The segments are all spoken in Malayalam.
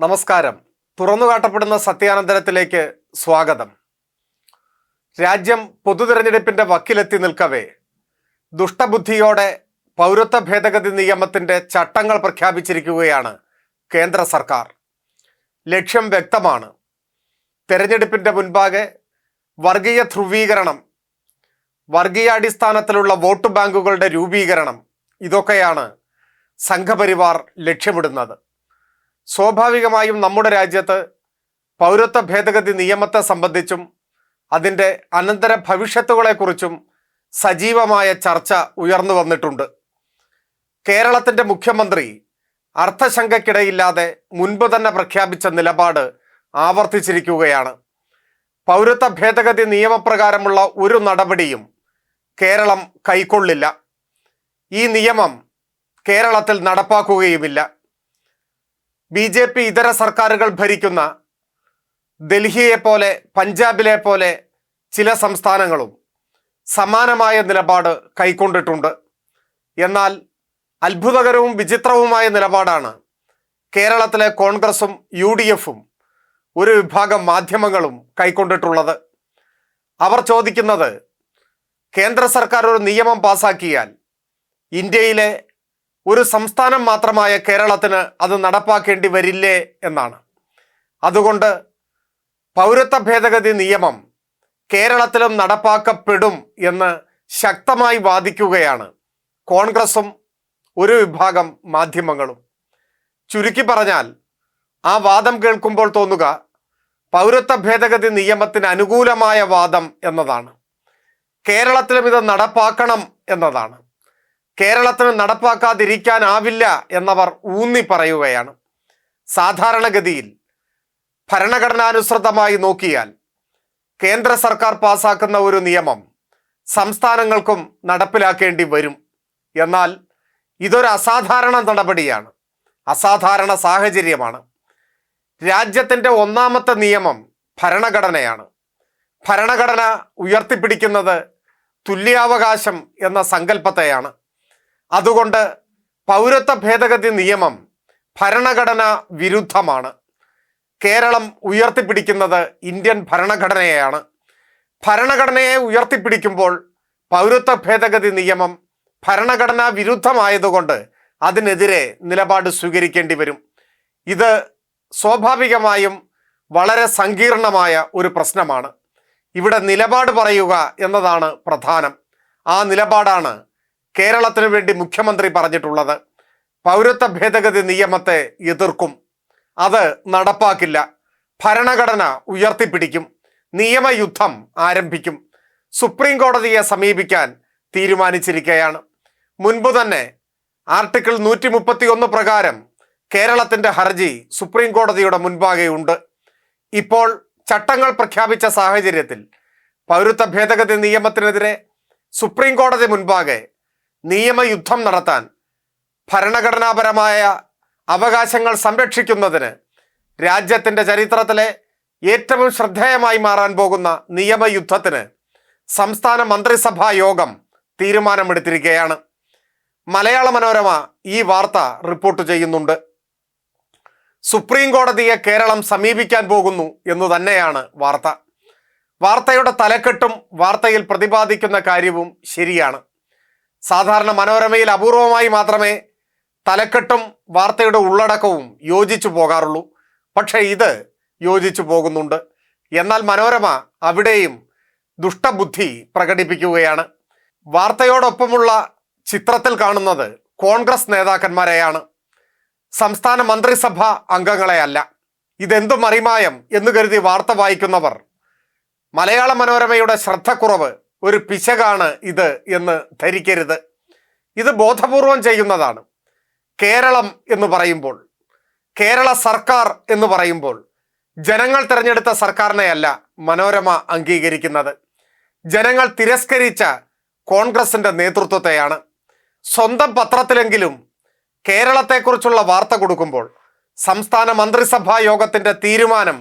നമസ്കാരം. തുറന്നുകാട്ടപ്പെടുന്ന സത്യാനന്തരത്തിലേക്ക് സ്വാഗതം. രാജ്യം പൊതുതെരഞ്ഞെടുപ്പിന്റെ വക്കിലെത്തി നിൽക്കവേ ദുഷ്ടബുദ്ധിയോടെ പൗരത്വ ഭേദഗതി നിയമത്തിന്റെ ചട്ടങ്ങൾ പ്രഖ്യാപിച്ചിരിക്കുകയാണ് കേന്ദ്ര സർക്കാർ. ലക്ഷ്യം വ്യക്തമാണ്. തെരഞ്ഞെടുപ്പിന്റെ മുൻപാകെ വർഗീയ ധ്രുവീകരണം, വർഗീയാടിസ്ഥാനത്തിലുള്ള വോട്ട് ബാങ്കുകളുടെ രൂപീകരണം, ഇതൊക്കെയാണ് സംഘപരിവാർ ലക്ഷ്യമിടുന്നത്. സ്വാഭാവികമായും നമ്മുടെ രാജ്യത്ത് പൗരത്വ ഭേദഗതി നിയമത്തെ സംബന്ധിച്ചും അതിൻ്റെ അനന്തര ഭവിഷ്യത്തുകളെക്കുറിച്ചും സജീവമായ ചർച്ച ഉയർന്നു വന്നിട്ടുണ്ട്. കേരളത്തിൻ്റെ മുഖ്യമന്ത്രി അർത്ഥശങ്കയ്ക്കിടയില്ലാതെ മുൻപ് തന്നെ പ്രഖ്യാപിച്ച നിലപാട് ആവർത്തിച്ചിരിക്കുകയാണ്. പൗരത്വ ഭേദഗതി നിയമപ്രകാരമുള്ള ഒരു നടപടിയും കേരളം കൈക്കൊള്ളില്ല. ഈ നിയമം കേരളത്തിൽ നടപ്പാക്കുകയുമില്ല. BJP ഇതര സർക്കാരുകൾ ഭരിക്കുന്ന ഡൽഹിയെ പോലെ പഞ്ചാബിലെ പോലെ ചില സംസ്ഥാനങ്ങളും സമാനമായ നിലപാട് കൈക്കൊണ്ടിട്ടുണ്ട്. എന്നാൽ അത്ഭുതകരവും വിചിത്രവുമായ നിലപാടാണ് കേരളത്തിലെ കോൺഗ്രസും UDFും ഒരു വിഭാഗം മാധ്യമങ്ങളും കൈക്കൊണ്ടിട്ടുള്ളത്. അവർ ചോദിക്കുന്നത്, കേന്ദ്ര സർക്കാർ ഒരു നിയമം പാസാക്കിയാൽ ഇന്ത്യയിലെ ഒരു സംസ്ഥാനം മാത്രമായ കേരളത്തിന് അത് നടപ്പാക്കേണ്ടി വരില്ലേ എന്നാണ്. അതുകൊണ്ട് പൗരത്വ ഭേദഗതി നിയമം കേരളത്തിലും നടപ്പാക്കപ്പെടും എന്ന് ശക്തമായി വാദിക്കുകയാണ് കോൺഗ്രസും ഒരു വിഭാഗം മാധ്യമങ്ങളും. ചുരുക്കി പറഞ്ഞാൽ, ആ വാദം കേൾക്കുമ്പോൾ തോന്നുക പൗരത്വ ഭേദഗതി നിയമത്തിന് അനുകൂലമായ വാദം എന്നതാണ്. കേരളത്തിലും ഇത് നടപ്പാക്കണം എന്നതാണ്. കേരളത്തിന് നടപ്പാക്കാതിരിക്കാനാവില്ല എന്നവർ ഊന്നി പറയുകയാണ്. സാധാരണഗതിയിൽ ഭരണഘടനാനുസൃതമായി നോക്കിയാൽ കേന്ദ്ര സർക്കാർ പാസാക്കുന്ന ഒരു നിയമം സംസ്ഥാനങ്ങൾക്കും നടപ്പിലാക്കേണ്ടി വരും. എന്നാൽ ഇതൊരു അസാധാരണ നടപടിയാണ്, അസാധാരണ സാഹചര്യമാണ്. രാജ്യത്തിൻ്റെ ഒന്നാമത്തെ നിയമം ഭരണഘടനയാണ്. ഭരണഘടന ഉയർത്തിപ്പിടിക്കുന്നത് തുല്യാവകാശം എന്ന സങ്കല്പത്തെയാണ്. അതുകൊണ്ട് പൗരത്വ ഭേദഗതി നിയമം ഭരണഘടന വിരുദ്ധമാണ്. കേരളം ഉയർത്തിപ്പിടിക്കുന്നത് ഇന്ത്യൻ ഭരണഘടനയെയാണ്. ഭരണഘടനയെ ഉയർത്തിപ്പിടിക്കുമ്പോൾ പൗരത്വ ഭേദഗതി നിയമം ഭരണഘടനാ വിരുദ്ധമായതുകൊണ്ട് അതിനെതിരെ നിലപാട് സ്വീകരിക്കേണ്ടി വരും. ഇത് സ്വാഭാവികമായും വളരെ സങ്കീർണമായ ഒരു പ്രശ്നമാണ്. ഇവിടെ നിലപാട് പറയുക എന്നതാണ് പ്രധാനം. ആ നിലപാടാണ് കേരളത്തിന് വേണ്ടി മുഖ്യമന്ത്രി പറഞ്ഞിട്ടുള്ളത്. പൗരത്വ ഭേദഗതി നിയമത്തെ എതിർക്കും, അത് നടപ്പാക്കില്ല, ഭരണഘടന ഉയർത്തിപ്പിടിക്കും, നിയമയുദ്ധം ആരംഭിക്കും, സുപ്രീം കോടതിയെ സമീപിക്കാൻ തീരുമാനിച്ചിരിക്കുകയാണ്. മുൻപ് തന്നെ ആർട്ടിക്കിൾ 131 പ്രകാരം കേരളത്തിൻ്റെ ഹർജി സുപ്രീം കോടതിയുടെ മുൻപാകെയുണ്ട്. ഇപ്പോൾ ചട്ടങ്ങൾ പ്രഖ്യാപിച്ച സാഹചര്യത്തിൽ പൗരത്വ ഭേദഗതി നിയമത്തിനെതിരെ സുപ്രീം കോടതി മുൻപാകെ നിയമയുദ്ധം നടത്താൻ, ഭരണഘടനാപരമായ അവകാശങ്ങൾ സംരക്ഷിക്കുന്നതിന് രാജ്യത്തിൻ്റെ ചരിത്രത്തിലെ ഏറ്റവും ശ്രദ്ധേയമായി മാറാൻ പോകുന്ന നിയമയുദ്ധത്തിന് സംസ്ഥാന മന്ത്രിസഭാ യോഗം തീരുമാനമെടുത്തിരിക്കുകയാണ്. മലയാള മനോരമ ഈ വാർത്ത റിപ്പോർട്ട് ചെയ്യുന്നുണ്ട്. സുപ്രീം കോടതിയെ കേരളം സമീപിക്കാൻ പോകുന്നു എന്നു തന്നെയാണ് വാർത്ത. വാർത്തയുടെ തലക്കെട്ടും വാർത്തയിൽ പ്രതിപാദിക്കുന്ന കാര്യവും ശരിയാണ്. സാധാരണ മനോരമയിൽ അപൂർവമായി മാത്രമേ തലക്കെട്ടും വാർത്തയുടെ ഉള്ളടക്കവും യോജിച്ചു പോകാറുള്ളൂ. പക്ഷേ ഇത് യോജിച്ചു പോകുന്നുണ്ട്. എന്നാൽ മനോരമ അവിടെയും ദുഷ്ടബുദ്ധി പ്രകടിപ്പിക്കുകയാണ്. വാർത്തയോടൊപ്പമുള്ള ചിത്രത്തിൽ കാണുന്നത് കോൺഗ്രസ് നേതാക്കന്മാരെയാണ്, സംസ്ഥാന മന്ത്രിസഭ അംഗങ്ങളെയല്ല. ഇതെന്തു മറിമായം എന്ന് കരുതി വാർത്ത വായിക്കുന്നവർ മലയാള മനോരമയുടെ ശ്രദ്ധക്കുറവ്, ഒരു പിശകാണ് ഇത് എന്ന് ധരിക്കരുത്. ഇത് ബോധപൂർവം ചെയ്യുന്നതാണ്. കേരളം എന്ന് പറയുമ്പോൾ, കേരള സർക്കാർ എന്ന് പറയുമ്പോൾ ജനങ്ങൾ തിരഞ്ഞെടുത്ത സർക്കാരിനെയല്ല മനോരമ അംഗീകരിക്കുന്നത്. ജനങ്ങൾ തിരസ്കരിച്ച കോൺഗ്രസിൻ്റെ നേതൃത്വത്തെയാണ്. സ്വന്തം പത്രത്തിലെങ്കിലും കേരളത്തെക്കുറിച്ചുള്ള വാർത്ത കൊടുക്കുമ്പോൾ സംസ്ഥാന മന്ത്രിസഭാ യോഗത്തിൻ്റെ തീരുമാനം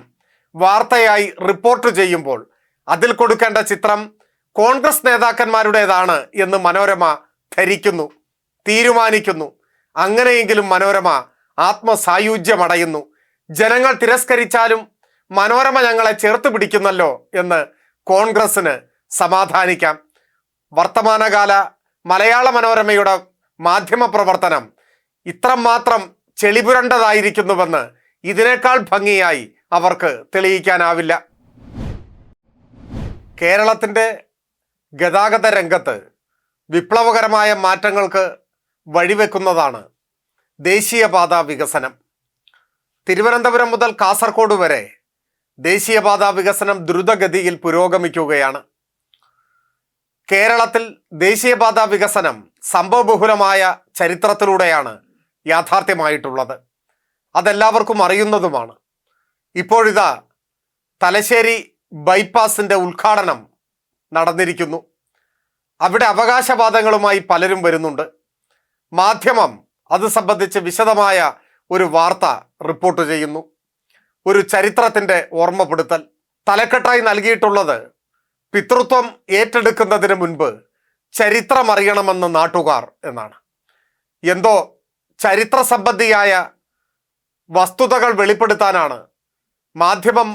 വാർത്തയായി റിപ്പോർട്ട് ചെയ്യുമ്പോൾ അതിൽ കൊടുക്കേണ്ട ചിത്രം കോൺഗ്രസ് നേതാക്കന്മാരുടേതാണ് എന്ന് മനോരമ ധരിക്കുന്നു, തീരുമാനിക്കുന്നു. അങ്ങനെയെങ്കിലും മനോരമ ആത്മസായുജ്യമടയുന്നു. ജനങ്ങൾ തിരസ്കരിച്ചാലും മനോരമ ഞങ്ങളെ ചേർത്ത് പിടിക്കുന്നല്ലോ എന്ന് കോൺഗ്രസിന് സമാധാനിക്കാം. വർത്തമാനകാല മലയാള മനോരമയുടെ മാധ്യമ പ്രവർത്തനം ഇത്രമാത്രം ചെളിപുരണ്ടതായിരിക്കുന്നുവെന്ന് ഇതിനേക്കാൾ ഭംഗിയായി അവർക്ക് തെളിയിക്കാനാവില്ല. കേരളത്തിൻ്റെ ഗതാഗത രംഗത്ത് വിപ്ലവകരമായ മാറ്റങ്ങൾക്ക് വഴിവെക്കുന്നതാണ് ദേശീയപാത വികസനം. തിരുവനന്തപുരം മുതൽ കാസർഗോഡ് വരെ ദേശീയപാത വികസനം ദ്രുതഗതിയിൽ പുരോഗമിക്കുകയാണ്. കേരളത്തിൽ ദേശീയപാത വികസനം സംഭവബഹുലമായ ചരിത്രത്തിലൂടെയാണ് യാഥാർത്ഥ്യമായിട്ടുള്ളത്. അതെല്ലാവർക്കും അറിയുന്നതുമാണ്. ഇപ്പോഴിതാ തലശ്ശേരി ബൈപ്പാസിൻ്റെ ഉദ്ഘാടനം നടന്നിരിക്കുന്നു. അവിടെ അവകാശവാദങ്ങളുമായി പലരും വരുന്നുണ്ട്. മാധ്യമം അത് സംബന്ധിച്ച് വിശദമായ ഒരു വാർത്ത റിപ്പോർട്ട് ചെയ്യുന്നു. ഒരു ചരിത്രത്തിൻ്റെ ഓർമ്മപ്പെടുത്തൽ തലക്കെട്ടായി നൽകിയിട്ടുള്ളത് പിതൃത്വം ഏറ്റെടുക്കുന്നതിന് മുൻപ് ചരിത്രമറിയണമെന്ന് നാട്ടുകാർ എന്നാണ്. എന്തോ ചരിത്ര സംബന്ധിയായ വസ്തുതകൾ വെളിപ്പെടുത്താനാണ് മാധ്യമം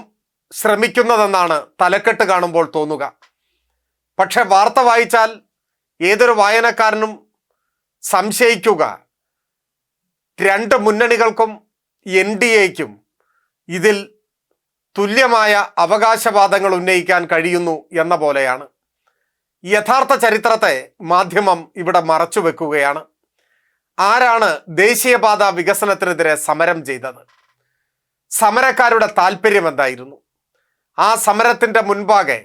ശ്രമിക്കുന്നതെന്നാണ് തലക്കെട്ട് കാണുമ്പോൾ തോന്നുക. പക്ഷെ വാർത്ത വായിച്ചാൽ ഏതൊരു വായനക്കാരനും സംശയിക്കുക രണ്ട് മുന്നണികൾക്കും NDAയ്ക്കും ഇതിൽ തുല്യമായ അവകാശവാദങ്ങൾ ഉന്നയിക്കാൻ കഴിയുന്നു എന്ന പോലെയാണ്. യഥാർത്ഥ ചരിത്രത്തെ മാധ്യമം ഇവിടെ മറച്ചു വെക്കുകയാണ്. ആരാണ് ദേശീയപാത വികസനത്തിനെതിരെ സമരം ചെയ്തത്? സമരക്കാരുടെ താല്പര്യം എന്തായിരുന്നു? ആ സമരത്തിൻ്റെ മുൻപാകെ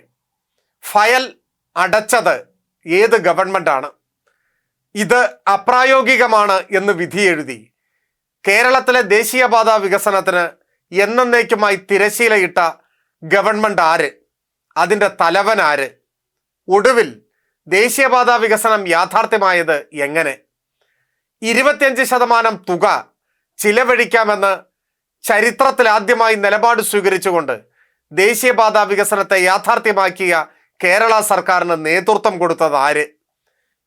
ഫയൽ അടച്ചത് ഏത് ഗവൺമെൻറ്റാണ്? ഇത് അപ്രായോഗികമാണ് എന്ന് വിധിയെഴുതി കേരളത്തിലെ ദേശീയപാത വികസനത്തിന് എന്നേക്കുമായി തിരശീലയിട്ട ഗവൺമെൻറ് ആര്? അതിൻ്റെ തലവൻ ആര്? ഒടുവിൽ ദേശീയപാത വികസനം യാഥാർത്ഥ്യമായത് എങ്ങനെ? 25% തുക ചിലവഴിക്കാമെന്ന് ചരിത്രത്തിലാദ്യമായി നിലപാട് സ്വീകരിച്ചുകൊണ്ട് ദേശീയപാത വികസനത്തെ യാഥാർത്ഥ്യമാക്കിയ കേരള സർക്കാരിന് നേതൃത്വം കൊടുത്തത് ആര്?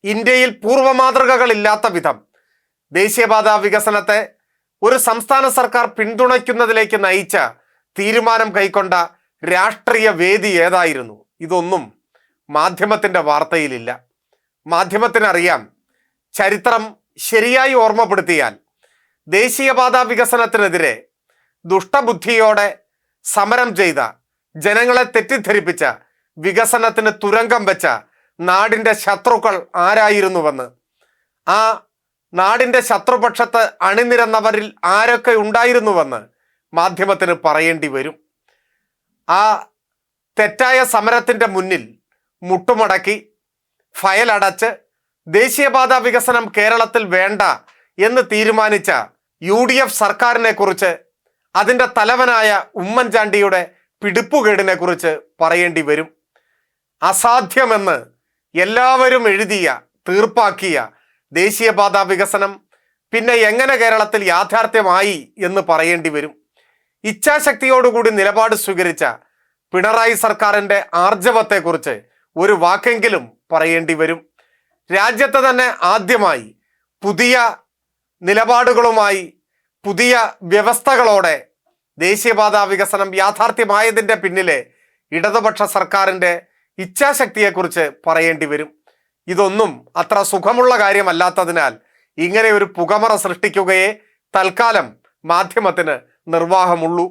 ഇന്ത്യയിൽ പൂർവ്വമാതൃകകളില്ലാത്ത വിധം ദേശീയപാത വികസനത്തെ ഒരു സംസ്ഥാന സർക്കാർ പിന്തുണയ്ക്കുന്നതിലേക്ക് നയിച്ച തീരുമാനം കൈക്കൊണ്ട രാഷ്ട്രീയ വേദി ഏതായിരുന്നു? ഇതൊന്നും മാധ്യമത്തിൻ്റെ വാർത്തയിലില്ല. മാധ്യമത്തിനറിയാം, ചരിത്രം ശരിയായി ഓർമ്മപ്പെടുത്തിയാൽ ദേശീയപാത വികസനത്തിനെതിരെ ദുഷ്ടബുദ്ധിയോടെ സമരം ചെയ്ത, ജനങ്ങളെ തെറ്റിദ്ധരിപ്പിച്ച, വികസനത്തിന് തുരങ്കം വെച്ച നാടിൻ്റെ ശത്രുക്കൾ ആരായിരുന്നുവെന്ന്, ആ നാടിൻ്റെ ശത്രുപക്ഷത്ത് അണിനിരന്നവരിൽ ആരൊക്കെ ഉണ്ടായിരുന്നുവെന്ന് മാധ്യമത്തിന് പറയേണ്ടി വരും. ആ തെറ്റായ സമരത്തിൻ്റെ മുന്നിൽ മുട്ടുമടക്കി ഫയൽ അടച്ച് ദേശീയപാത വികസനം കേരളത്തിൽ വേണ്ട എന്ന് തീരുമാനിച്ച UDF സർക്കാരിനെ കുറിച്ച്, അതിൻ്റെ തലവനായ ഉമ്മൻചാണ്ടിയുടെ പിടിപ്പുകേടിനെ കുറിച്ച് പറയേണ്ടി വരും. അസാധ്യമെന്ന് എല്ലാവരും എഴുതിയ, തീർപ്പാക്കിയ ദേശീയപാത വികസനം പിന്നെ എങ്ങനെ കേരളത്തിൽ യാഥാർത്ഥ്യമായി എന്ന് പറയേണ്ടി വരും. ഇച്ഛാശക്തിയോടുകൂടി നിലപാട് സ്വീകരിച്ച പിണറായി സർക്കാരിൻ്റെ ആർജവത്തെക്കുറിച്ച് ഒരു വാക്കെങ്കിലും പറയേണ്ടി വരും. രാജ്യത്ത് തന്നെ ആദ്യമായി പുതിയ നിലപാടുകളുമായി, പുതിയ വ്യവസ്ഥകളോടെ ദേശീയപാത വികസനം യാഥാർത്ഥ്യമായതിൻ്റെ പിന്നിലെ ഇടതുപക്ഷ സർക്കാരിൻ്റെ ഇച്ഛാശക്തിയെക്കുറിച്ച് പറയേണ്ടി വരും. ഇതൊന്നും അത്ര സുഖമുള്ള കാര്യമല്ലാത്തതിനാൽ ഇങ്ങനെ ഒരു പുകമറ സൃഷ്ടിക്കുകയേ തൽക്കാലം മാധ്യമത്തിന് നിർവാഹമുള്ളൂ.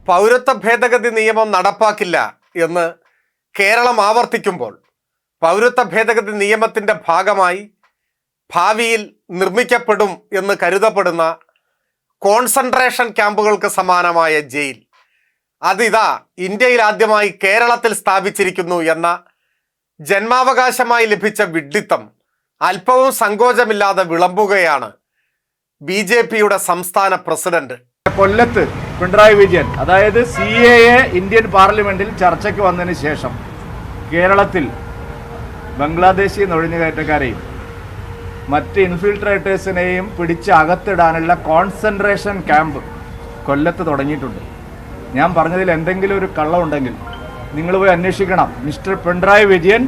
പൗരത്വ ഭേദഗതി നിയമം നടപ്പാക്കില്ല എന്ന് കേരളം ആവർത്തിക്കുമ്പോൾ, പൗരത്വ ഭേദഗതി നിയമത്തിൻ്റെ ഭാഗമായി ഭാവിയിൽ നിർമ്മിക്കപ്പെടും എന്ന് കരുതപ്പെടുന്ന കോൺസെൻട്രേഷൻ ക്യാമ്പുകൾക്ക് സമാനമായ ജയിൽ, അതിതാ ഇന്ത്യയിൽ ആദ്യമായി കേരളത്തിൽ സ്ഥാപിച്ചിരിക്കുന്നു എന്ന ജന്മാവകാശമായി ലഭിച്ച വിഡ്ഢിത്തം അല്പവും സങ്കോചമില്ലാതെ വിളമ്പുകയാണ് BJPയുടെ സംസ്ഥാന പ്രസിഡന്റ്. കൊല്ലത്ത് പിണറായി വിജയൻ, അതായത് CAA ഇന്ത്യൻ പാർലമെന്റിൽ ചർച്ചയ്ക്ക് വന്നതിന് ശേഷം കേരളത്തിൽ ബംഗ്ലാദേശി നുഴഞ്ഞുകയറ്റക്കാരെയും മറ്റ് ഇൻഫിൽട്രേറ്റേഴ്സിനെയും പിടിച്ച് അകത്തിടാനുള്ള കോൺസെൻട്രേഷൻ ക്യാമ്പ് കൊല്ലത്ത് തുടങ്ങിയിട്ടുണ്ട്. ഞാൻ പറഞ്ഞതിൽ എന്തെങ്കിലും ഒരു കള്ളമുണ്ടെങ്കിൽ നിങ്ങൾ പോയി അന്വേഷിക്കണം. മിസ്റ്റർ പിണറായി വിജയൻ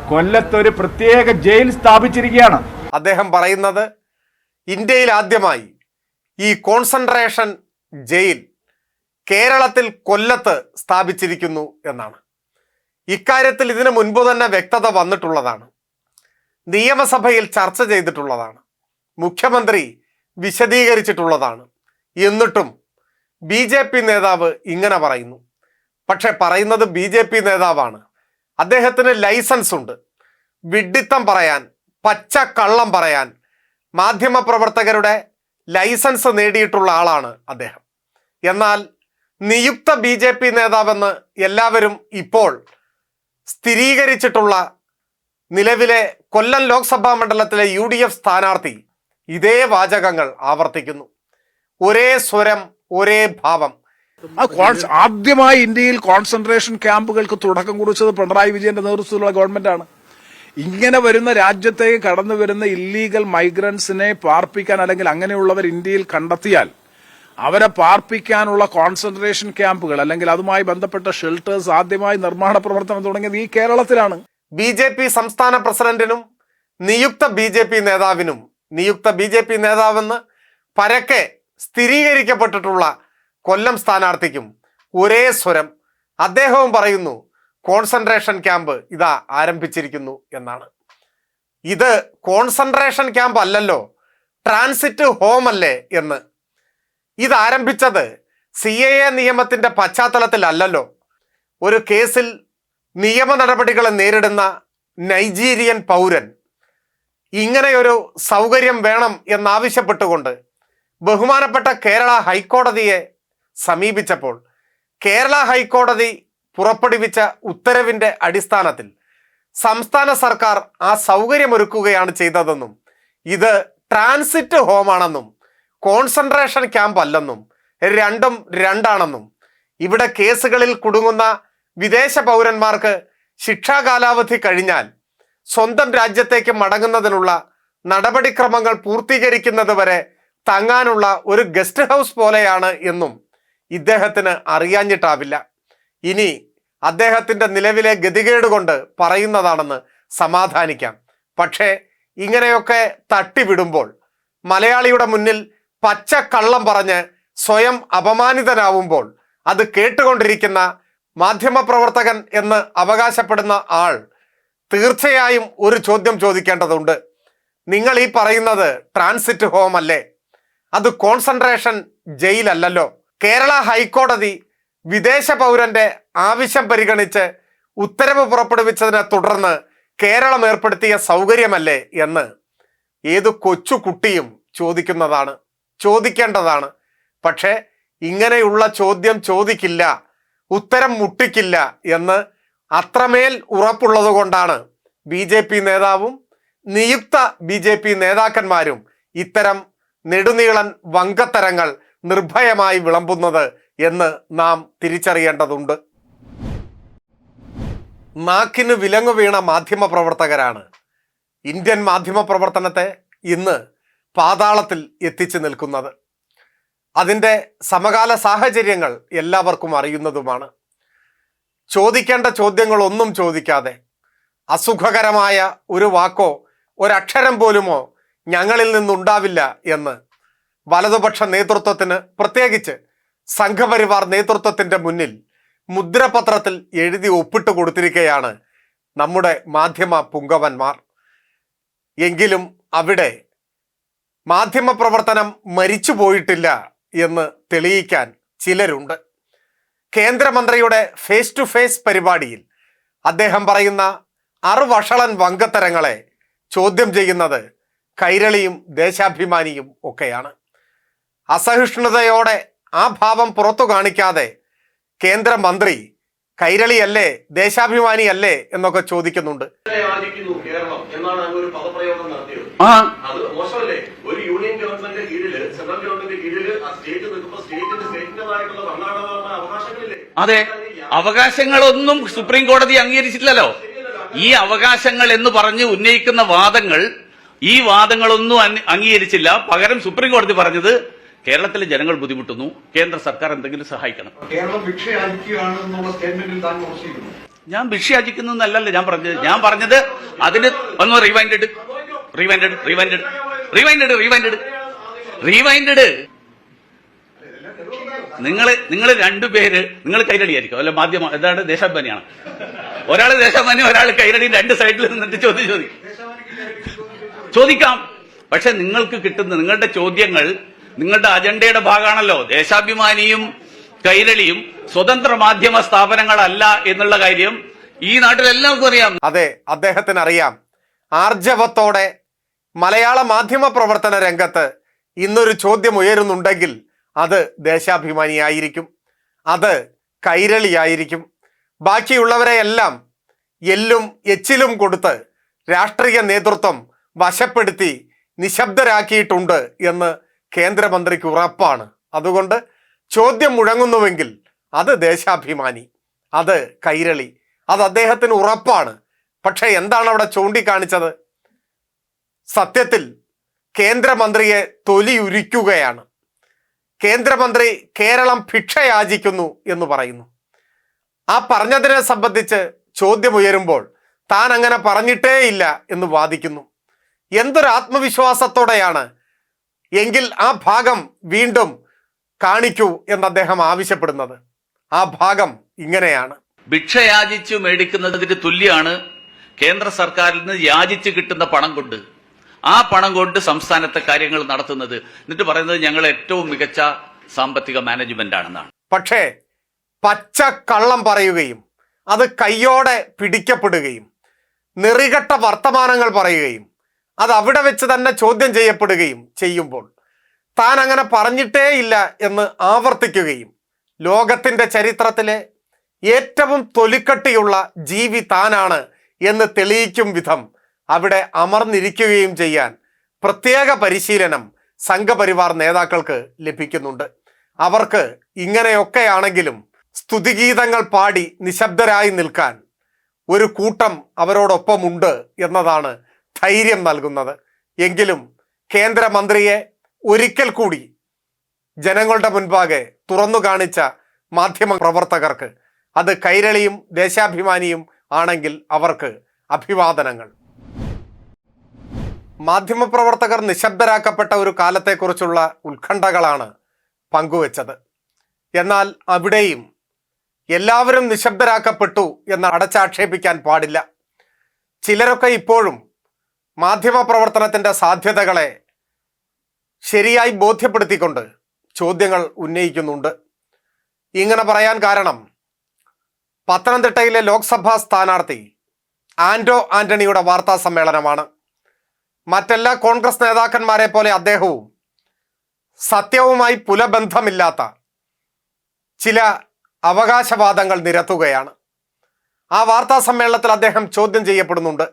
കൊല്ലത്തൊരു പ്രത്യേക ജയിൽ സ്ഥാപിച്ചിരിക്കുകയാണ്. അദ്ദേഹം പറയുന്നത് ഇന്ത്യയിൽ ആദ്യമായി ഈ കോൺസെൻട്രേഷൻ ജയിൽ കേരളത്തിൽ കൊല്ലത്ത് സ്ഥാപിച്ചിരിക്കുന്നു എന്നാണ്. ഇക്കാര്യത്തിൽ ഇതിനു മുൻപ് തന്നെ വ്യക്തത വന്നിട്ടുള്ളതാണ്. നിയമസഭയിൽ ചർച്ച ചെയ്തിട്ടുള്ളതാണ്. മുഖ്യമന്ത്രി വിശദീകരിച്ചിട്ടുള്ളതാണ്. എന്നിട്ടും BJP നേതാവ് ഇങ്ങനെ പറയുന്നു. പക്ഷെ പറയുന്നത് BJP നേതാവാണ്. അദ്ദേഹത്തിന് ലൈസൻസ് ഉണ്ട്. വിഡ്ഢിത്തം പറയാൻ, പച്ച കള്ളം പറയാൻ മാധ്യമപ്രവർത്തകരുടെ ലൈസൻസ് നേടിയിട്ടുള്ള ആളാണ് അദ്ദേഹം. എന്നാൽ നിയുക്ത BJP നേതാവെന്ന് എല്ലാവരും ഇപ്പോൾ സ്ഥിരീകരിച്ചിട്ടുള്ള നിലവിലെ കൊല്ലം ലോക്സഭാ മണ്ഡലത്തിലെ UDF സ്ഥാനാർത്ഥി ഇതേ വാചകങ്ങൾ ആവർത്തിക്കുന്നു. ഒരേ സ്വരം, ഒരേ ഭാവം. ആദ്യമായി ഇന്ത്യയിൽ കോൺസെൻട്രേഷൻ ക്യാമ്പുകൾക്ക് തുടക്കം കുറിച്ചത് പിണറായി വിജയന്റെ നേതൃത്വത്തിലുള്ള ഗവൺമെന്റാണ്. ഇങ്ങനെ വരുന്ന രാജ്യത്തേക്ക് കടന്നു വരുന്ന ഇല്ലീഗൽ മൈഗ്രൻസിനെ പാർപ്പിക്കാൻ, അല്ലെങ്കിൽ അങ്ങനെയുള്ളവർ ഇന്ത്യയിൽ കണ്ടെത്തിയാൽ അവരെ പാർപ്പിക്കാനുള്ള കോൺസെൻട്രേഷൻ ക്യാമ്പുകൾ അല്ലെങ്കിൽ അതുമായി ബന്ധപ്പെട്ട ഷെൽട്ടേഴ്സ് ആദ്യമായി നിർമ്മാണ പ്രവർത്തനം തുടങ്ങിയത് ഈ കേരളത്തിലാണ്. BJP സംസ്ഥാന പ്രസിഡന്റിനും നിയുക്ത BJP നേതാവിനും, നിയുക്ത BJP നേതാവെന്ന് പരക്കെ സ്ഥിരീകരിക്കപ്പെട്ടിട്ടുള്ള കൊല്ലം സ്ഥാനാർത്ഥിക്കും ഒരേ സ്വരം. അദ്ദേഹവും പറയുന്നു കോൺസെൻട്രേഷൻ ക്യാമ്പ് ഇതാ ആരംഭിച്ചിരിക്കുന്നു എന്നാണ്. ഇത് കോൺസെൻട്രേഷൻ ക്യാമ്പ് അല്ലല്ലോ, ട്രാൻസിറ്റ് ഹോം അല്ലേ എന്ന്. ഇത് ആരംഭിച്ചത് CAA നിയമത്തിന്റെ പശ്ചാത്തലത്തിലല്ലല്ലോ. ഒരു കേസിൽ നിയമ നടപടികളെ നേരിടുന്ന നൈജീരിയൻ പൗരൻ ഇങ്ങനെയൊരു സൗകര്യം വേണം എന്നാവശ്യപ്പെട്ടുകൊണ്ട് ബഹുമാനപ്പെട്ട കേരള ഹൈക്കോടതിയെ സമീപിച്ചപ്പോൾ കേരള ഹൈക്കോടതി പുറപ്പെടുവിച്ച ഉത്തരവിന്റെ അടിസ്ഥാനത്തിൽ സംസ്ഥാന സർക്കാർ ആ സൗകര്യമൊരുക്കുകയാണ് ചെയ്തതെന്നും ഇത് ട്രാൻസിറ്റ് ഹോമാണെന്നും കോൺസെൻട്രേഷൻ ക്യാമ്പ് അല്ലെന്നും രണ്ടും രണ്ടാണെന്നും ഇവിടെ കേസുകളിൽ കുടുങ്ങുന്ന വിദേശ പൗരന്മാർക്ക് ശിക്ഷാ കാലാവധി കഴിഞ്ഞാൽ സ്വന്തം രാജ്യത്തേക്ക് മടങ്ങുന്നതിനുള്ള നടപടിക്രമങ്ങൾ പൂർത്തീകരിക്കുന്നത് വരെ തങ്ങാനുള്ള ഒരു ഗസ്റ്റ് ഹൗസ് പോലെയാണ് എന്നും ഇദ്ദേഹത്തിന് അറിയാഞ്ഞിട്ടാവില്ല. ഇനി അദ്ദേഹത്തിൻ്റെ നിലവിലെ ഗതികേട് കൊണ്ട് പറയുന്നതാണെന്ന് സമാധാനിക്കാം. പക്ഷേ ഇങ്ങനെയൊക്കെ തട്ടിവിടുമ്പോൾ മലയാളിയുടെ മുന്നിൽ പച്ച കള്ളം പറഞ്ഞ് സ്വയം അപമാനിതനാവുമ്പോൾ അത് കേട്ടുകൊണ്ടിരിക്കുന്ന മാധ്യമപ്രവർത്തകൻ എന്ന് അവകാശപ്പെടുന്ന ആൾ തീർച്ചയായും ഒരു ചോദ്യം ചോദിക്കേണ്ടതുണ്ട്. നിങ്ങൾ ഈ പറയുന്നത് ട്രാൻസിറ്റ് ഹോം അല്ലേ? അത് കോൺസെൻട്രേഷൻ ജയിലല്ലല്ലോ. കേരള ഹൈക്കോടതി വിദേശ പൗരന്റെ ആവശ്യം പരിഗണിച്ച് ഉത്തരവ് പുറപ്പെടുവിച്ചതിനെ തുടർന്ന് കേരളം ഏർപ്പെടുത്തിയ സൗകര്യമല്ലേ എന്ന് ഏതു കൊച്ചു കുട്ടിയും ചോദിക്കേണ്ടതാണ്. പക്ഷേ ഇങ്ങനെയുള്ള ചോദ്യം ചോദിക്കില്ല, ഉത്തരം മുട്ടിക്കില്ല എന്ന് അത്രമേൽ ഉറപ്പുള്ളത് കൊണ്ടാണ് BJP നേതാവും നിയുക്ത BJP നേതാക്കന്മാരും ഇത്തരം നെടുനീളൻ വങ്കത്തരങ്ങൾ നിർഭയമായി വിളമ്പുന്നത് എന്ന് നാം തിരിച്ചറിയേണ്ടതുണ്ട്. നാക്കിന് വിലങ്ങു വീണ മാധ്യമപ്രവർത്തകരാണ് ഇന്ത്യൻ മാധ്യമപ്രവർത്തനത്തെ ഇന്ന് പാതാളത്തിൽ എത്തിച്ചു നിൽക്കുന്നത്. അതിൻ്റെ സമകാല സാഹചര്യങ്ങൾ എല്ലാവർക്കും അറിയുന്നതുമാണ്. ചോദിക്കേണ്ട ചോദ്യങ്ങളൊന്നും ചോദിക്കാതെ അസുഖകരമായ ഒരു വാക്കോ ഒരക്ഷരം പോലുമോ ഞങ്ങളിൽ നിന്നുണ്ടാവില്ല എന്ന് വലതുപക്ഷ നേതൃത്വത്തിന്, പ്രത്യേകിച്ച് സംഘപരിവാർ നേതൃത്വത്തിൻ്റെ മുന്നിൽ മുദ്രപത്രത്തിൽ എഴുതി ഒപ്പിട്ട് കൊടുത്തിരിക്കുകയാണ് നമ്മുടെ മാധ്യമ പുങ്കവന്മാർ. എങ്കിലും അവിടെ മാധ്യമപ്രവർത്തനം മരിച്ചു പോയിട്ടില്ല എന്ന് തെളിയിക്കാൻ ചിലരുണ്ട്. കേന്ദ്രമന്ത്രിയുടെ ഫേസ് ടു ഫേസ് പരിപാടിയിൽ അദ്ദേഹം പറയുന്ന അറുവഷളൻ വങ്കത്തരങ്ങളെ ചോദ്യം ചെയ്യുന്നത് കൈരളിയും ദേശാഭിമാനിയും ഒക്കെയാണ്. അസഹിഷ്ണുതയോടെ ആ ഭാവം പുറത്തു കാണിക്കാതെ കേന്ദ്രമന്ത്രി കൈരളിയല്ലേ ദേശാഭിമാനിയല്ലേ എന്നൊക്കെ ചോദിക്കുന്നുണ്ട്. അത് മോശമല്ലേ? ഒരു യൂണിയൻ ഗവൺമെന്റിന്റെ കീഴില്, സെൻട്രൽ ഗവൺമെന്റിന്റെ കീഴില് സ്റ്റേറ്റ് നിൽക്കുമ്പോൾ സ്റ്റേറ്റിന്റേതായിട്ടുള്ള ഭരണഘടനാപരമായ അവകാശങ്ങളില്ലേ? അതെ, അവകാശങ്ങളൊന്നും സുപ്രീം കോടതി അംഗീകരിച്ചിട്ടില്ലല്ലോ. ഈ അവകാശങ്ങൾ എന്ന് പറഞ്ഞ് ഉന്നയിക്കുന്ന വാദങ്ങൾ, ഈ വാദങ്ങളൊന്നും അംഗീകരിച്ചില്ല. പകരം സുപ്രീം കോടതി പറഞ്ഞത് കേരളത്തിലെ ജനങ്ങൾ ബുദ്ധിമുട്ടുന്നു, കേന്ദ്ര സർക്കാർ എന്തെങ്കിലും സഹായിക്കണം. കേരളം ഭിക്ഷയാചിക്കുകയാണ് എന്നുള്ള സ്റ്റേറ്റ്മെന്റിൽ താൻ വിമർശിക്കുന്നു. ഞാൻ ഭിക്ഷയാചിക്കുന്നതല്ലല്ലോ ഞാൻ പറഞ്ഞത് അതിന് ഒന്ന് റിവൈൻഡ്. നിങ്ങൾ രണ്ടുപേര് നിങ്ങൾ കൈരടിയായിരിക്കും അല്ല മാധ്യമ എന്താണ് ദേശാഭിമാനിയാണ്. ഒരാൾ ദേശാഭിമാനി ഒരാൾ കൈരടി, രണ്ട് സൈഡിൽ നിന്നിട്ട് ചോദിക്കാം. പക്ഷെ നിങ്ങൾക്ക് കിട്ടുന്ന നിങ്ങളുടെ ചോദ്യങ്ങൾ നിങ്ങളുടെ അജണ്ടയുടെ ഭാഗമാണല്ലോ. ദേശാഭിമാനിയും കൈരളിയും സ്വതന്ത്ര മാധ്യമ സ്ഥാപനങ്ങളല്ല എന്നുള്ള കാര്യം ഈ നാട്ടിലെല്ലാവർക്കും അറിയാം. അതെ, അദ്ദേഹത്തിന് അറിയാം. ആർജവത്തോടെ മലയാള മാധ്യമ പ്രവർത്തന രംഗത്ത് ഇന്നൊരു ചോദ്യം ഉയരുന്നുണ്ടെങ്കിൽ അത് ദേശാഭിമാനിയായിരിക്കും, അത് കൈരളിയായിരിക്കും. ബാക്കിയുള്ളവരെയെല്ലാം എല്ലും എച്ചിലും കൊടുത്ത് രാഷ്ട്രീയ നേതൃത്വം വശപ്പെടുത്തി നിശബ്ദരാക്കിയിട്ടുണ്ട് എന്ന് കേന്ദ്രമന്ത്രിക്ക് ഉറപ്പാണ്. അതുകൊണ്ട് ചോദ്യം മുഴങ്ങുന്നുവെങ്കിൽ അത് ദേശാഭിമാനി, അത് കൈരളി, അത് അദ്ദേഹത്തിന് ഉറപ്പാണ്. പക്ഷെ എന്താണ് അവിടെ ചൂണ്ടിക്കാണിച്ചത്? സത്യത്തിൽ കേന്ദ്രമന്ത്രിയെ തൊലിയുരിക്കുകയാണ്. കേന്ദ്രമന്ത്രി കേരളം ഭിക്ഷയാചിക്കുന്നു എന്ന് പറയുന്നു. ആ പറഞ്ഞതിനെ സംബന്ധിച്ച് ചോദ്യമുയരുമ്പോൾ താൻ അങ്ങനെ പറഞ്ഞിട്ടേയില്ല എന്ന് വാദിക്കുന്നു. എന്തൊരു ആത്മവിശ്വാസത്തോടെയാണ് എങ്കിൽ ആ ഭാഗം വീണ്ടും കാണിക്കൂ എന്ന് അദ്ദേഹം ആവശ്യപ്പെടുന്നത്. ആ ഭാഗം ഇങ്ങനെയാണ്: ഭിക്ഷയാചിച്ചു മേടിക്കുന്നതിന് തുല്യമാണ് കേന്ദ്ര സർക്കാരിൽ നിന്ന് യാചിച്ചു കിട്ടുന്ന പണം കൊണ്ട്, ആ പണം കൊണ്ട് സംസ്ഥാനത്തെ കാര്യങ്ങൾ നടത്തുന്നത്. എന്നിട്ട് പറയുന്നത് ഞങ്ങൾ ഏറ്റവും മികച്ച സാമ്പത്തിക മാനേജ്മെന്റ് ആണെന്നാണ്. പക്ഷേ പച്ച കള്ളം പറയുകയും അത് കയ്യോടെ പിടിക്കപ്പെടുകയും നെറികെട്ട വർത്തമാനങ്ങൾ പറയുകയും അത് അവിടെ വെച്ച് തന്നെ ചോദ്യം ചെയ്യപ്പെടുകയും ചെയ്യുമ്പോൾ താൻ അങ്ങനെ പറഞ്ഞിട്ടേയില്ല എന്ന് ആവർത്തിക്കുകയും ലോകത്തിൻ്റെ ചരിത്രത്തിലെ ഏറ്റവും തൊലിക്കട്ടിയുള്ള ജീവി താനാണ് എന്ന് തെളിയിക്കും വിധം അവിടെ അമർന്നിരിക്കുകയും ചെയ്യാൻ പ്രത്യേക പരിശീലനം സംഘപരിവാർ നേതാക്കൾക്ക് ലഭിക്കുന്നുണ്ട്. അവർക്ക് ഇങ്ങനെയൊക്കെയാണെങ്കിലും സ്തുതിഗീതങ്ങൾ പാടി നിശബ്ദരായി നിൽക്കാൻ ഒരു കൂട്ടം അവരോടൊപ്പമുണ്ട് എന്നതാണ് ധൈര്യം നൽകുന്നത്. എങ്കിലും കേന്ദ്രമന്ത്രിയെ ഒരിക്കൽ കൂടി ജനങ്ങളുടെ മുൻപാകെ തുറന്നു കാണിച്ച മാധ്യമ പ്രവർത്തകർക്ക്, അത് കൈരളിയും ദേശാഭിമാനിയും ആണെങ്കിൽ അവർക്ക് അഭിവാദനങ്ങൾ. മാധ്യമപ്രവർത്തകർ നിശബ്ദരാക്കപ്പെട്ട ഒരു കാലത്തെക്കുറിച്ചുള്ള ഉത്കണ്ഠകളാണ് പങ്കുവച്ചത്. എന്നാൽ അവിടെയും എല്ലാവരും നിശബ്ദരാക്കപ്പെട്ടു എന്ന് അടച്ചാക്ഷേപിക്കാൻ പാടില്ല. ചിലരൊക്കെ ഇപ്പോഴും മാധ്യമപ്രവർത്തനത്തിൻ്റെ സാധ്യതകളെ ശരിയായി ബോധ്യപ്പെടുത്തിക്കൊണ്ട് ചോദ്യങ്ങൾ ഉന്നയിക്കുന്നുണ്ട്. ഇങ്ങനെ പറയാൻ കാരണം പത്തനംതിട്ടയിലെ ലോക്സഭാ സ്ഥാനാർത്ഥി ആന്റോ ആന്റണിയുടെ വാർത്താ സമ്മേളനമാണ്. മറ്റെല്ലാ കോൺഗ്രസ് നേതാക്കന്മാരെ പോലെ അദ്ദേഹവും സത്യവുമായി പുലബന്ധമില്ലാത്ത ചില അവകാശവാദങ്ങൾ നിരത്തുകയാണ്. ആ വാർത്താ സമ്മേളനത്തിൽ അദ്ദേഹം ചോദ്യം ചെയ്യപ്പെടുന്നുണ്ട്.